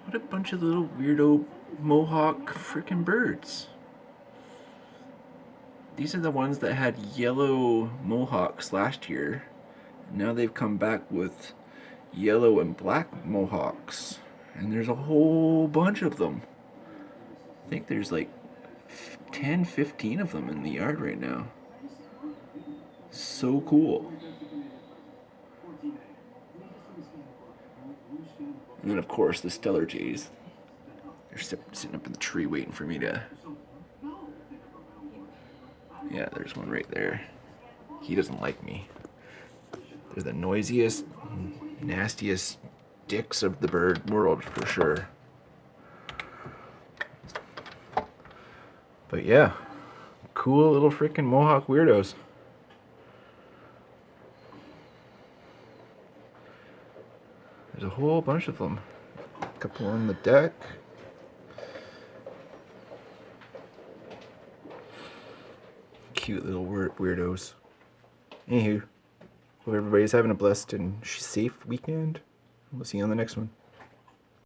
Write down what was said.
What a bunch of little weirdo Mohawk freaking birds. These are the ones that had yellow Mohawks last year. Now they've come back with yellow and black Mohawks. And there's a whole bunch of them. I think there's like 10, 15 of them in the yard right now. So cool. And then, of course, the Stellar Jays. They're sitting up in the tree waiting for me to... Yeah, there's one right there. He doesn't like me. They're the noisiest, nastiest dicks of the bird world, for sure. But yeah, cool little freaking Mohawk weirdos. There's a whole bunch of them. A couple on the deck. Cute little weirdos. Anywho, hope everybody's having a blessed and safe weekend. We'll see you on the next one.